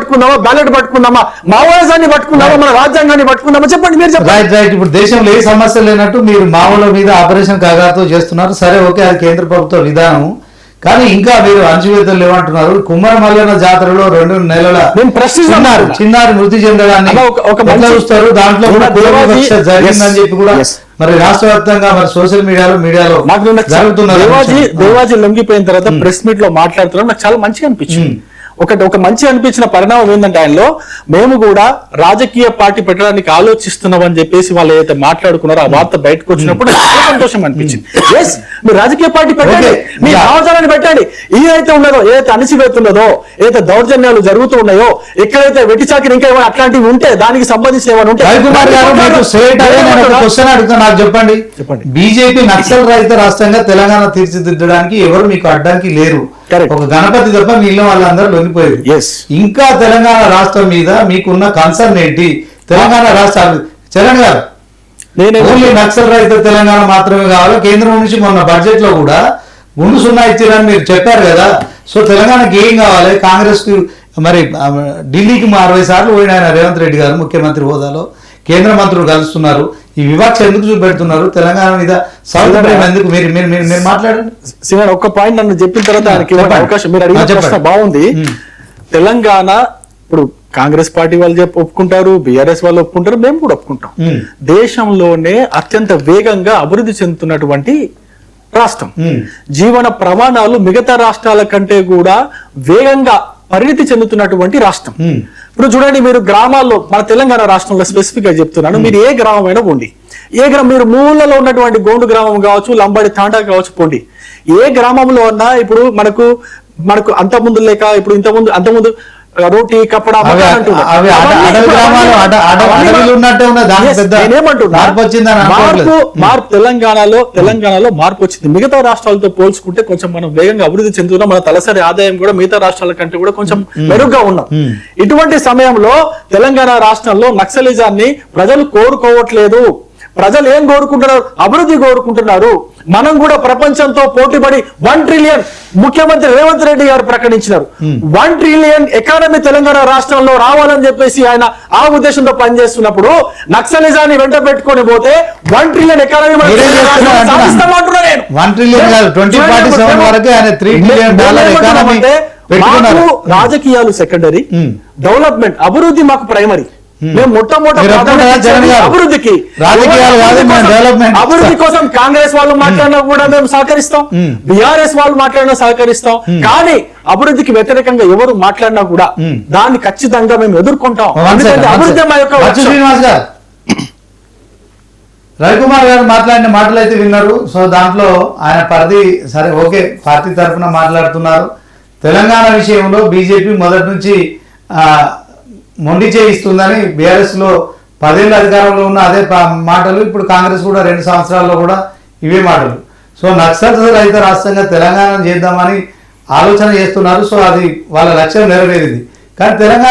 పట్టుకుందామా, ballot పట్టుకుందామా, మావోయిజాన్ని పట్టుకుందామా, మన రాజ్యాంగాన్ని పట్టుకుందామా? చెప్పండి మీరు చెప్పండి. రైట్. ఇప్పుడు దేశంలో ఏ సమస్య లేనట్టు మీరు మావోల మీద ఆపరేషన్ కాగాతో చేస్తున్నారు. సరే, ఓకే, అది కేంద్ర ప్రభుత్వ విధానం. కానీ ఇంకా మీరు అణచివేతలు ఏమంటున్నారు? కుమ్మర మల్లన్న జాతరలో 2 నెలల చిన్నారి మృతి చెందడాన్ని చూస్తారు. దాంట్లో కూడా జరిగిందని చెప్పి కూడా మరి రాష్ట్ర వ్యాప్తంగా మరి సోషల్ మీడియాలో జరుగుతున్నారు. దేవాజీ లొంగిపోయిన తర్వాత ప్రెస్ మీట్ లో మాట్లాడుతున్నాం. నాకు చాలా మంచిగా అనిపించింది. ఒక మంచి అనిపించిన పరిణామం ఏంటంటే, ఆయనలో మేము కూడా రాజకీయ పార్టీ పెట్టడానికి ఆలోచిస్తున్నాం అని చెప్పేసి వాళ్ళు ఏదైతే మాట్లాడుకున్నారో ఆ వార్త బయటకు వచ్చినప్పుడు సంతోషం అనిపించింది. ఎస్, మీరు రాజకీయ పార్టీ పెట్టండి, మీ ఆలోచనని పెట్టండి. ఏదైతే ఉన్నదో, ఏదైతే అణచివేతున్నదో, ఏదైతే దౌర్జన్యాలు జరుగుతూ ఉన్నాయో, ఎక్కడైతే వెట్టి చాకిరి ఇంకా ఏమైనా అట్లాంటివి ఉంటే దానికి సంబంధించి ఏమైనా ఉంటే నాకు చెప్పండి. బీజేపీ నక్సల్ రహిత రాష్ట్రంగా తెలంగాణ తీర్చిదిద్దడానికి ఎవరు మీకు అడ్డానికి లేరు. ఒక గణపతి తప్ప మిగిలిన వాళ్ళందరూ లొంగిపోయారు. ఇంకా తెలంగాణ రాష్ట్రం మీద మీకున్న కన్సర్న్ ఏంటి? తెలంగాణ రాష్ట్ర చరణ్ గారు, ఓన్లీ నక్సల్ రహిత తెలంగాణ మాత్రమే కావాలి. కేంద్రం నుంచి మొన్న బడ్జెట్ లో కూడా 0 ఇచ్చారని మీరు చెప్పారు కదా. సో తెలంగాణకి ఏం కావాలి? కాంగ్రెస్ కి మరి ఢిల్లీకి 60 సార్లు పోయిన ఆయన రేవంత్ రెడ్డి గారు ముఖ్యమంత్రి హోదాలో కేంద్ర మంత్రులు కలుస్తున్నారు. ఈ వివక్ష ఎందుకు చూపెడుతున్నారు? తెలంగాణ మీద సౌత్ ఎందుకు? మీరు మాట్లాడండి. శ్రీవాడు ఒక్క పాయింట్ నన్ను చెప్పిన తర్వాత ఆయనకి అవకాశం. మీరు అడిగిన ప్రశ్న బాగుంది. తెలంగాణ ఇప్పుడు కాంగ్రెస్ పార్టీ వాళ్ళు ఒప్పుకుంటారు, బీఆర్ఎస్ వాళ్ళు ఒప్పుకుంటారు, మేము కూడా ఒప్పుకుంటాం. దేశంలోనే అత్యంత వేగంగా అభివృద్ధి చెందుతున్నటువంటి రాష్ట్రం. జీవన ప్రమాణాలు మిగతా రాష్ట్రాల కంటే కూడా వేగంగా పరిణితి చెందుతున్నటువంటి రాష్ట్రం. ఇప్పుడు చూడండి, మీరు గ్రామాల్లో, మన తెలంగాణ రాష్ట్రంలో స్పెసిఫిక్ గా చెప్తున్నాను, మీరు ఏ గ్రామం అయినా పోండి, మీరు మూలలో ఉన్నటువంటి గోండు గ్రామం కావచ్చు, లంబాడి తాండా కావచ్చు, పోండి. ఏ గ్రామంలో ఉన్నా ఇప్పుడు మనకు అంతకుముందు లేక ఇప్పుడు అంతకుముందు రోటీ కప్పడా మార్పు తెలంగాణలో మార్పు వచ్చింది. మిగతా రాష్ట్రాలతో పోల్చుకుంటే కొంచెం మనం వేగంగా అభివృద్ధి చెందుతున్నాం. మన తలసరి ఆదాయం కూడా మిగతా రాష్ట్రాల కంటే కూడా కొంచెం మెరుగ్గా ఉన్నాం. ఇటువంటి సమయంలో తెలంగాణ రాష్ట్రంలో నక్సలిజాన్ని ప్రజలు కోరుకోవట్లేదు. ప్రజలు ఏం కోరుకుంటున్నారు? అభివృద్ధి కోరుకుంటున్నారు. మనం కూడా ప్రపంచంతో పోటీపడి 1 ట్రిలియన్ ముఖ్యమంత్రి రేవంత్ రెడ్డి గారు ప్రకటించినారు. 1 ట్రిలియన్ ఎకానమీ తెలంగాణ రాష్ట్రంలో రావాలని చెప్పేసి ఆయన ఆ ఉద్దేశంతో పనిచేస్తున్నప్పుడు నక్సలిజాన్ని వెంట పెట్టుకొని పోతే 1 ట్రిలియన్ ఎకానమీ రాజకీయాలు సెకండరీ, డెవలప్మెంట్ అభివృద్ధి మాకు ప్రైమరీ. మేము మొట్టమొదటి అభివృద్ధికి అభివృద్ధి కోసం కాంగ్రెస్ వాళ్ళు మాట్లాడినా కూడా మేము సహకరిస్తాం, బీఆర్ఎస్ వాళ్ళు మాట్లాడినా సహకరిస్తాం. కానీ అభివృద్ధికి వ్యతిరేకంగా ఎవరు మాట్లాడినా కూడా దాన్ని ఖచ్చితంగా మేము ఎదుర్కొంటాం. అభివృద్ధి మా యొక్క. రవికుమార్ గారు మాట్లాడిన మాటలు అయితే విన్నారు. సో దాంట్లో ఆయన పరిధి సరే, ఓకే, పార్టీ తరఫున మాట్లాడుతున్నారు. తెలంగాణ విషయంలో బీజేపీ మొదటి నుంచి మొండి చేయిస్తుందని, బీఆర్ఎస్ లో 10 ఏళ్ళ అధికారంలో ఉన్న అదే మాటలు, ఇప్పుడు కాంగ్రెస్ కూడా 2 సంవత్సరాల్లో కూడా ఇవే మాటలు. సో నక్సల్ రహిత రాష్ట్రంగా తెలంగాణ చేద్దామని ఆలోచన చేస్తున్నారు. సో అది వాళ్ళ లక్ష్యం నెరవేరింది. కానీ తెలంగాణ